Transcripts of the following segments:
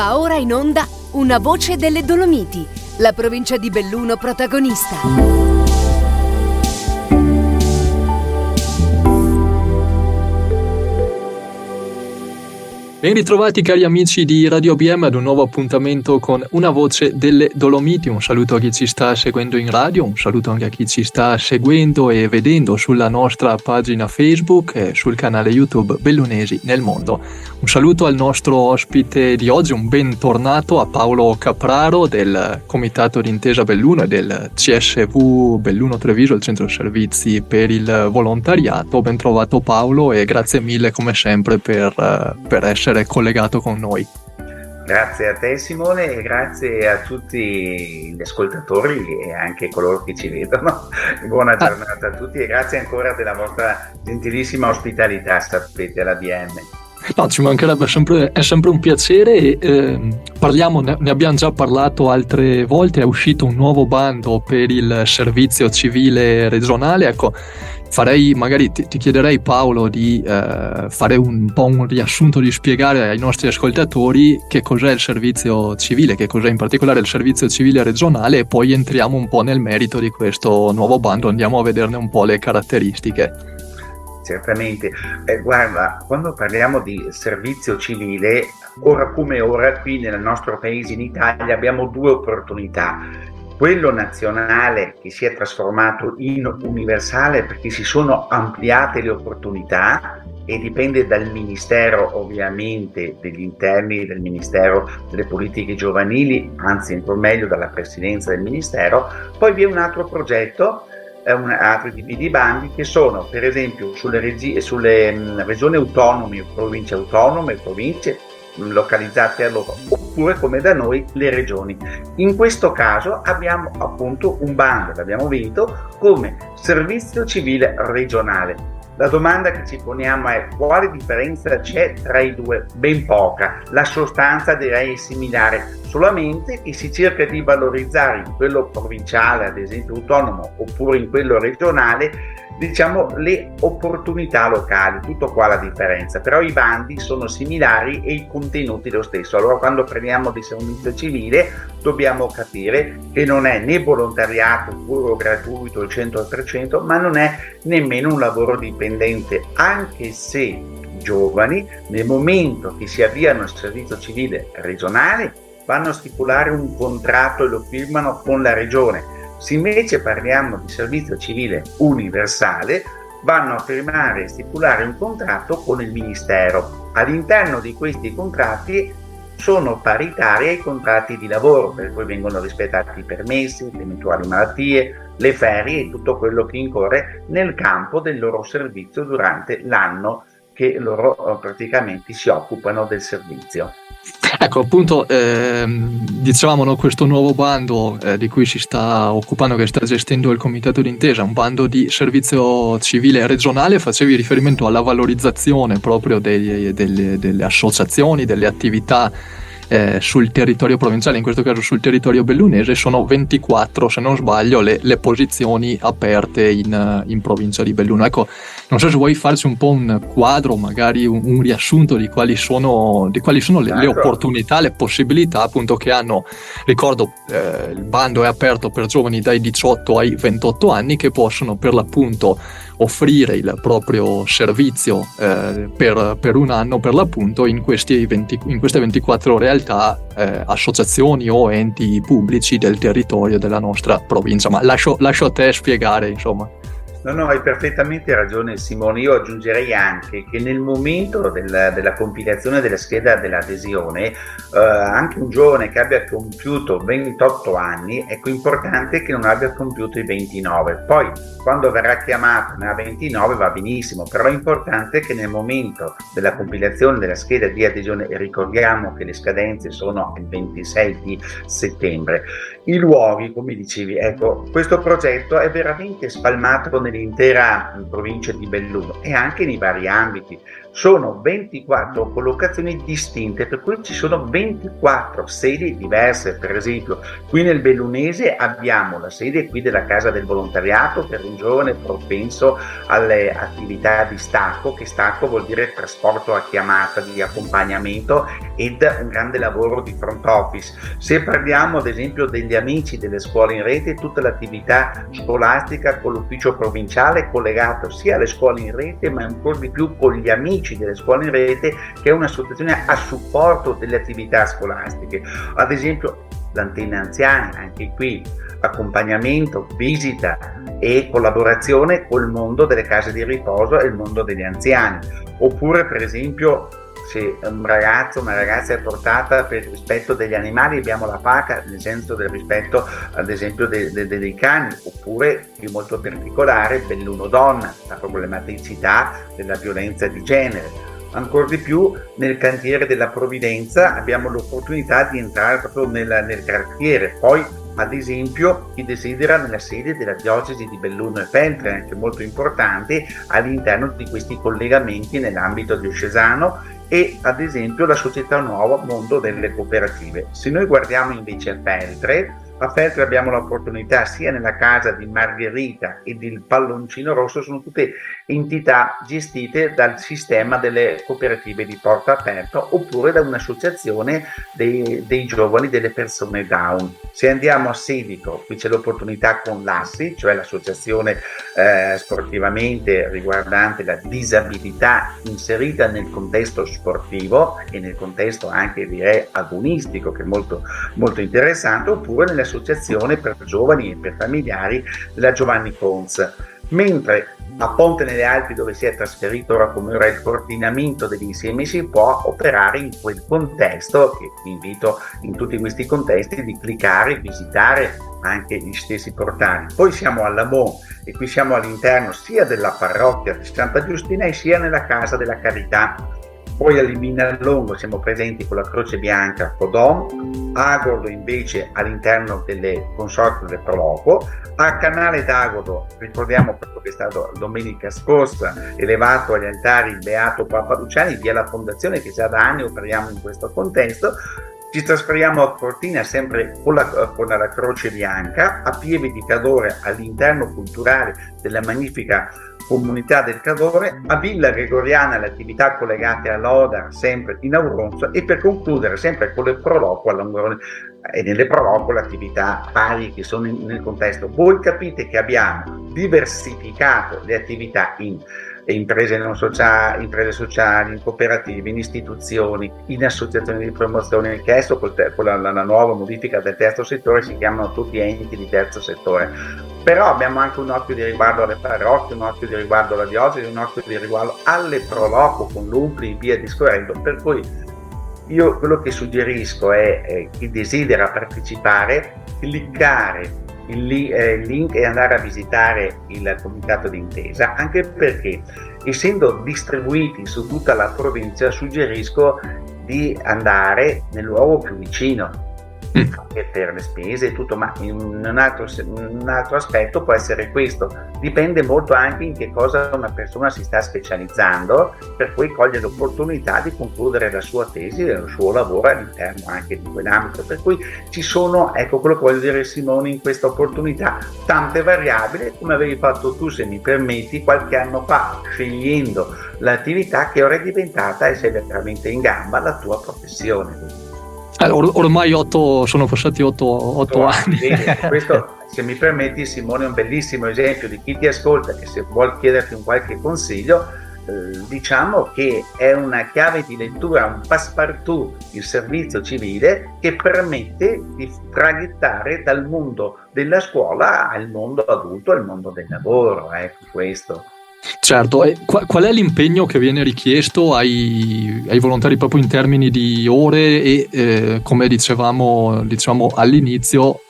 Va ora in onda Una voce delle Dolomiti, la provincia di Belluno protagonista. Ben ritrovati cari amici di Radio BM ad un nuovo appuntamento con Una voce delle Dolomiti. Un saluto a chi ci sta seguendo in radio, un saluto anche a chi ci sta seguendo e vedendo sulla nostra pagina Facebook e sul canale YouTube Bellunesi nel mondo. Un saluto al nostro ospite di oggi, un bentornato a Paolo Capraro del Comitato d'Intesa Belluno e del CSV Belluno Treviso, il Centro Servizi per il Volontariato. Ben trovato Paolo e grazie mille come sempre per essere collegato con noi. Grazie a te Simone e grazie a tutti gli ascoltatori e anche coloro che ci vedono. Buona giornata a tutti e grazie ancora della vostra gentilissima ospitalità, sapete, alla BM. No, ci mancherebbe, è sempre un piacere. Ne abbiamo già parlato altre volte, è uscito un nuovo bando per il servizio civile regionale. Ecco, magari ti chiederei Paolo di fare un po' un riassunto, di spiegare ai nostri ascoltatori che cos'è il servizio civile, che cos'è in particolare il servizio civile regionale, e poi entriamo un po' nel merito di questo nuovo bando, andiamo a vederne un po' le caratteristiche. Certamente, guarda, quando parliamo di servizio civile, ora come ora qui nel nostro paese in Italia abbiamo due opportunità. Quello nazionale che si è trasformato in universale perché si sono ampliate le opportunità e dipende dal Ministero ovviamente degli Interni, del Ministero delle Politiche Giovanili, anzi ancora meglio dalla Presidenza del Ministero. Poi vi è un altro progetto, altri tipi di bandi che sono per esempio sulle regioni autonome, province autonome, province localizzate a loro, oppure come da noi le regioni. In questo caso abbiamo appunto un bando, l'abbiamo vinto come servizio civile regionale. La domanda che ci poniamo è: quale differenza c'è tra i due? Ben poca, la sostanza direi è similare, solamente che si cerca di valorizzare in quello provinciale, ad esempio autonomo, oppure in quello regionale, diciamo, le opportunità locali. Tutto qua la differenza, però i bandi sono similari e i contenuti lo stesso. Allora quando parliamo di servizio civile dobbiamo capire che non è né volontariato puro gratuito al 100%, ma non è nemmeno un lavoro dipendente, anche se giovani nel momento che si avviano al servizio civile regionale vanno a stipulare un contratto e lo firmano con la regione. Se invece parliamo di servizio civile universale, vanno a firmare e stipulare un contratto con il Ministero. All'interno di questi contratti sono paritari ai contratti di lavoro, per cui vengono rispettati i permessi, le eventuali malattie, le ferie e tutto quello che incorre nel campo del loro servizio durante l'anno che loro praticamente si occupano del servizio. Ecco, appunto, dicevamo, no, questo nuovo bando di cui si sta occupando, che sta gestendo il Comitato d'Intesa, un bando di servizio civile regionale. Facevi riferimento alla valorizzazione proprio delle associazioni, delle attività sul territorio provinciale, in questo caso sul territorio bellunese. Sono 24, se non sbaglio, le posizioni aperte in provincia di Belluno. Ecco, non so se vuoi farci un po' un quadro, magari un riassunto di quali sono le opportunità, le possibilità appunto che hanno. Ricordo, il bando è aperto per giovani dai 18 ai 28 anni che possono per l'appunto offrire il proprio servizio per un anno per l'appunto in queste 24 realtà, associazioni o enti pubblici del territorio della nostra provincia. Ma lascio a te spiegare, insomma. No, hai perfettamente ragione Simone. Io aggiungerei anche che nel momento della compilazione della scheda dell'adesione, anche un giovane che abbia compiuto 28 anni, ecco, importante che non abbia compiuto i 29. Poi quando verrà chiamato ne ha 29 va benissimo, però è importante che nel momento della compilazione della scheda di adesione, e ricordiamo che le scadenze sono il 26 di settembre, i luoghi, come dicevi, ecco, questo progetto è veramente spalmato nell'intera provincia di Belluno e anche nei vari ambiti. sono 24 collocazioni distinte, per cui ci sono 24 sedi diverse. Per esempio, qui nel Bellunese abbiamo la sede qui della Casa del Volontariato per un giovane propenso alle attività di stacco, che stacco vuol dire trasporto a chiamata, di accompagnamento ed un grande lavoro di front office. Se parliamo ad esempio degli amici delle scuole in rete, tutta l'attività scolastica con l'ufficio provinciale collegato sia alle scuole in rete ma ancora di più con gli amici delle scuole in rete, che è un'associazione a supporto delle attività scolastiche. Ad esempio l'Antenna Anziani, anche qui accompagnamento, visita e collaborazione col mondo delle case di riposo e il mondo degli anziani. Oppure per esempio se un ragazzo o una ragazza è portata per il rispetto degli animali, abbiamo la PACA nel senso del rispetto ad esempio dei cani. Oppure più molto particolare Belluno Donna, la problematicità della violenza di genere. Ancora di più nel cantiere della Provvidenza abbiamo l'opportunità di entrare proprio nel quartiere. Poi ad esempio chi desidera nella sede della diocesi di Belluno e Feltre, anche molto importante all'interno di questi collegamenti nell'ambito diocesano, e ad esempio la società nuova Mondo delle Cooperative. Se noi guardiamo invece a Feltre abbiamo l'opportunità sia nella casa di Margherita e del Palloncino Rosso, sono tutte entità gestite dal sistema delle cooperative di Porta Aperta oppure da un'associazione dei giovani, delle persone Down. Se andiamo a Sedico, qui c'è l'opportunità con l'ASSI, cioè l'associazione sportivamente riguardante la disabilità inserita nel contesto sportivo e nel contesto anche direi agonistico, che è molto, molto interessante, oppure nell'associazione per giovani e per familiari della Giovanni Pons. Mentre a Ponte nelle Alpi, dove si è trasferito ora come ora il coordinamento degli insiemi, si può operare in quel contesto, che vi invito in tutti questi contesti di cliccare, visitare anche gli stessi portali. Poi siamo a Lamont e qui siamo all'interno sia della parrocchia di Santa Giustina e sia nella Casa della Carità. Poi a Liminallongo siamo presenti con la Croce Bianca a Codon, a Agordo invece all'interno delle consorti del Proloco, a Canale d'Agordo ricordiamo quello che è stato domenica scorsa elevato agli altari il Beato Papa Luciani, via la Fondazione, che già da anni operiamo in questo contesto. Ci trasferiamo a Cortina sempre con la Croce Bianca, a Pieve di Cadore all'interno culturale della magnifica comunità del Cadore, a Villa Gregoriana le attività collegate all'Oda sempre in Auronzo, e per concludere sempre con le Proloco e nelle Proloco le attività pari che sono nel contesto. Voi capite che abbiamo diversificato le attività in imprese non sociali, imprese sociali, in cooperative, in istituzioni, in associazioni di promozione, che adesso con la nuova modifica del terzo settore si chiamano tutti enti di terzo settore. Però abbiamo anche un occhio di riguardo alle parrocchie, un occhio di riguardo alla diocesi, un occhio di riguardo alle Proloco con l'UMPLI e via discorrendo. Per cui io quello che suggerisco è chi desidera partecipare, cliccare il link e andare a visitare il comitato d'intesa, anche perché essendo distribuiti su tutta la provincia suggerisco di andare nel luogo più vicino, anche per le spese e tutto, ma un altro aspetto può essere questo: dipende molto anche in che cosa una persona si sta specializzando, per cui coglie l'opportunità di concludere la sua tesi e il suo lavoro all'interno anche di quell'ambito. Per cui ci sono, ecco quello che voglio dire Simone, in questa opportunità tante variabili, come avevi fatto tu, se mi permetti, qualche anno fa, scegliendo l'attività che ora è diventata e sei veramente in gamba la tua professione. Ormai sono passati 8 anni. Questo, se mi permetti Simone, è un bellissimo esempio di chi ti ascolta, che se vuol chiederti un qualche consiglio, diciamo che è una chiave di lettura, un passepartout, il servizio civile, che permette di traghettare dal mondo della scuola al mondo adulto, al mondo del lavoro, ecco questo. Certo, e qual è l'impegno che viene richiesto ai volontari proprio in termini di ore e come dicevamo all'inizio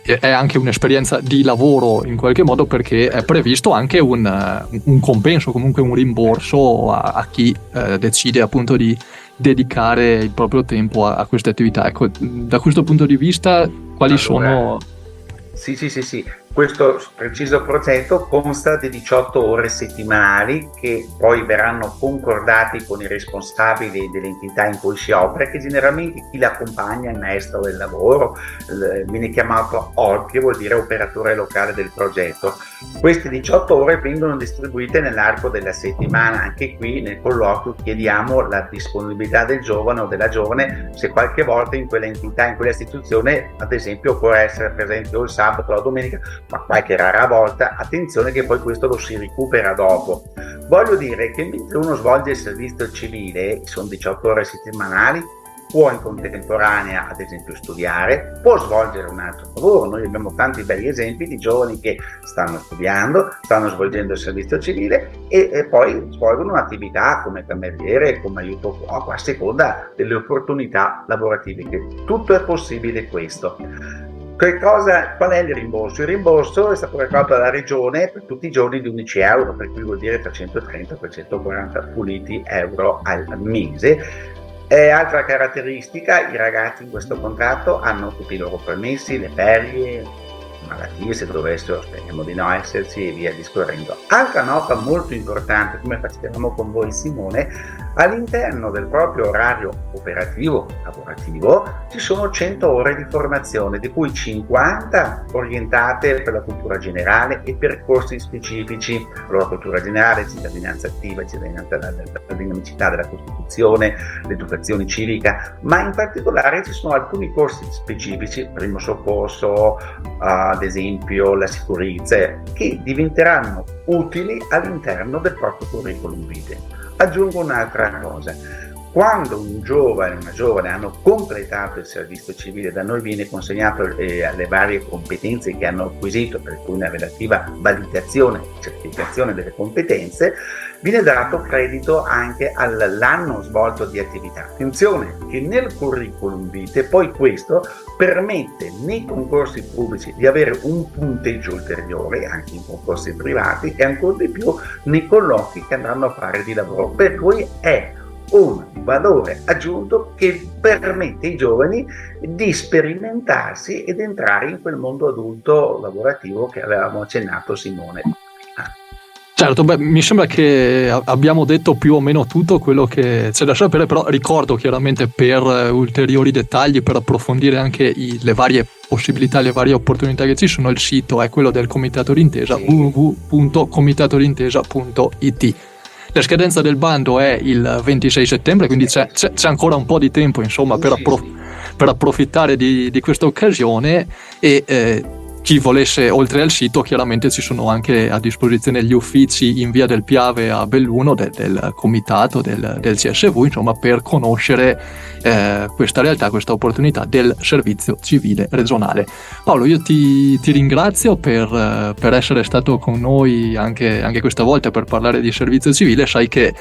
è anche un'esperienza di lavoro in qualche modo, perché è previsto anche un compenso, comunque un rimborso a chi decide appunto di dedicare il proprio tempo a queste attività. Ecco, da questo punto di vista quali sono... Sì. Questo preciso progetto consta di 18 ore settimanali che poi verranno concordati con i responsabili delle entità in cui si opera, che generalmente chi l'accompagna è il maestro del lavoro, viene chiamato OLP, che vuol dire operatore locale del progetto. Queste 18 ore vengono distribuite nell'arco della settimana. Anche qui nel colloquio chiediamo la disponibilità del giovane o della giovane, se qualche volta in quell'entità, in quella istituzione, ad esempio, occorre essere presenti o il sabato o la domenica, ma qualche rara volta, attenzione che poi questo lo si recupera dopo. Voglio dire che mentre uno svolge il servizio civile, sono 18 ore settimanali, può in contemporanea ad esempio studiare, può svolgere un altro lavoro. Noi abbiamo tanti belli esempi di giovani che stanno studiando, stanno svolgendo il servizio civile e poi svolgono un'attività come cameriere, come aiuto cuoco, a seconda delle opportunità lavorative, che tutto è possibile questo. Qual è il rimborso? Il rimborso è stato raccolto dalla regione per tutti i giorni di 11 euro, per cui vuol dire 330-340 puliti euro al mese. Altra caratteristica, i ragazzi in questo contratto hanno tutti i loro permessi, le ferie, malattie se dovessero, speriamo di no esserci, e via discorrendo. Altra nota molto importante, come facevamo con voi Simone, all'interno del proprio orario operativo, lavorativo, ci sono 100 ore di formazione, di cui 50 orientate per la cultura generale e percorsi specifici. Allora, cultura generale, cittadinanza attiva, cittadinanza della dinamicità della Costituzione, l'educazione civica, ma in particolare ci sono alcuni corsi specifici, primo soccorso, ad esempio la sicurezza, che diventeranno utili all'interno del proprio curriculum vitae. Aggiungo un'altra cosa: quando un giovane o una giovane hanno completato il servizio civile, da noi viene consegnato le varie competenze che hanno acquisito, per cui una relativa validazione, certificazione delle competenze, viene dato credito anche all'anno svolto di attività. Attenzione che nel curriculum vitae poi questo permette nei concorsi pubblici di avere un punteggio ulteriore, anche in concorsi privati, e ancora di più nei colloqui che andranno a fare di lavoro, per cui è un valore aggiunto che permette ai giovani di sperimentarsi ed entrare in quel mondo adulto lavorativo che avevamo accennato Simone. Certo, mi sembra che abbiamo detto più o meno tutto quello che c'è da sapere, però ricordo chiaramente per ulteriori dettagli, per approfondire anche le varie possibilità, le varie opportunità che ci sono, il sito è quello del Comitato d'Intesa, www.comitatodintesa.it. La scadenza del bando è il 26 settembre, quindi c'è ancora un po' di tempo, insomma, per approfittare di questa occasione e chi volesse, oltre al sito, chiaramente ci sono anche a disposizione gli uffici in via del Piave a Belluno del comitato del CSV, insomma, per conoscere questa realtà, questa opportunità del servizio civile regionale. Paolo, io ti ringrazio per essere stato con noi anche questa volta per parlare di servizio civile. Sai che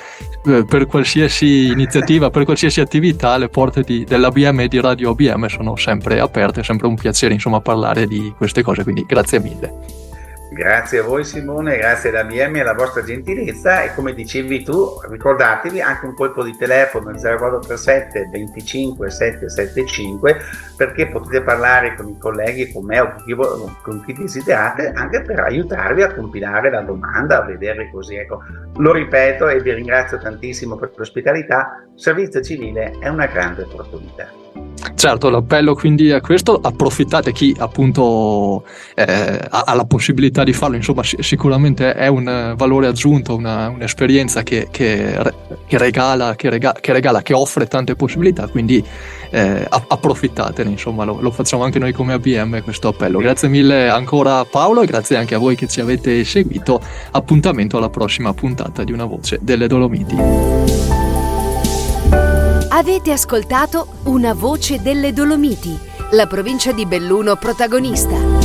per qualsiasi iniziativa, per qualsiasi attività, le porte dell'ABM e di Radio ABM sono sempre aperte, è sempre un piacere, insomma, parlare di queste cose, quindi grazie mille. Grazie a voi Simone, grazie all'ABM e alla vostra gentilezza, e come dicevi tu, ricordatevi anche un colpo di telefono 0437 25 775, perché potete parlare con i colleghi, con me o con chi desiderate, anche per aiutarvi a compilare la domanda, a vedere così, ecco. Lo ripeto e vi ringrazio tantissimo per l'ospitalità. Servizio civile è una grande opportunità. Certo, l'appello quindi è questo: approfittate, chi appunto ha la possibilità di farlo, insomma sicuramente è un valore aggiunto, un'esperienza che regala, che offre tante possibilità, quindi approfittatene, insomma lo facciamo anche noi come ABM questo appello. Grazie mille ancora Paolo e grazie anche a voi che ci avete seguito. Appuntamento alla prossima puntata di Una Voce delle Dolomiti. Avete ascoltato Una Voce delle Dolomiti, la provincia di Belluno protagonista.